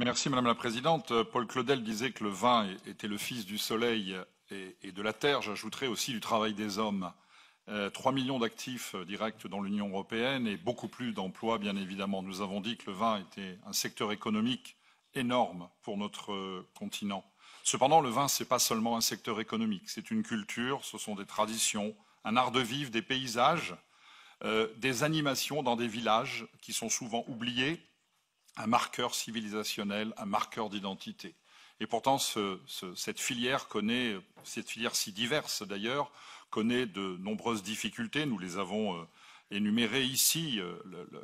Merci Madame la Présidente. Paul Claudel disait que le vin était le fils du soleil et de la terre. J'ajouterais aussi du travail des hommes. 3 millions d'actifs directs dans l'Union européenne et beaucoup plus d'emplois, bien évidemment. Nous avons dit que le vin était un secteur économique énorme pour notre continent. Cependant, le vin, ce n'est pas seulement un secteur économique, c'est une culture, ce sont des traditions, un art de vivre, des paysages, des animations dans des villages qui sont souvent oubliés, un marqueur civilisationnel, un marqueur d'identité. Et pourtant, cette filière si diverse d'ailleurs, connaît de nombreuses difficultés. Nous les avons énumérées ici.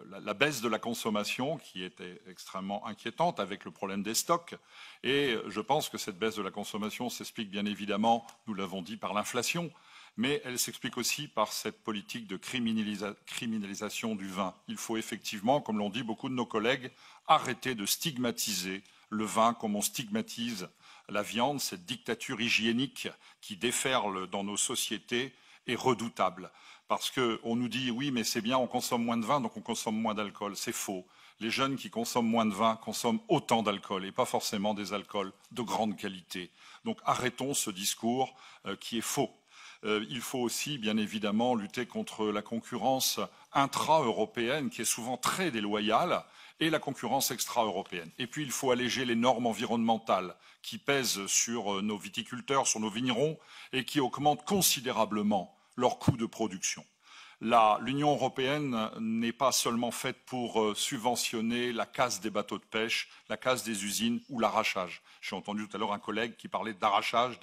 La baisse de la consommation qui était extrêmement inquiétante avec le problème des stocks. Et je pense que cette baisse de la consommation s'explique bien évidemment, nous l'avons dit, par l'inflation. Mais elle s'explique aussi par cette politique de criminalisation du vin. Il faut effectivement, comme l'ont dit beaucoup de nos collègues, arrêter de stigmatiser le vin comme on stigmatise la viande. Cette dictature hygiénique qui déferle dans nos sociétés est redoutable. Parce qu'on nous dit, oui, mais c'est bien, on consomme moins de vin, donc on consomme moins d'alcool. C'est faux. Les jeunes qui consomment moins de vin consomment autant d'alcool, et pas forcément des alcools de grande qualité. Donc arrêtons ce discours qui est faux. Il faut aussi, bien évidemment, lutter contre la concurrence intra-européenne, qui est souvent très déloyale, et la concurrence extra-européenne. Et puis, il faut alléger les normes environnementales qui pèsent sur nos viticulteurs, sur nos vignerons, et qui augmentent considérablement leurs coûts de production. L'Union européenne n'est pas seulement faite pour subventionner la casse des bateaux de pêche, la casse des usines ou l'arrachage. J'ai entendu tout à l'heure un collègue qui parlait d'arrachage,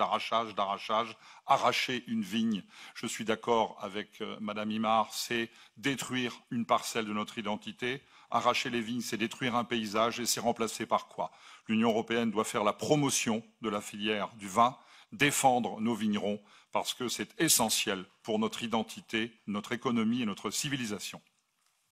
arracher une vigne. Je suis d'accord avec Madame Imard, c'est détruire une parcelle de notre identité. Arracher les vignes, c'est détruire un paysage et c'est remplacé par quoi? L'Union européenne doit faire la promotion de la filière du vin, défendre nos vignerons, parce que c'est essentiel pour notre identité, notre économie et notre civilisation.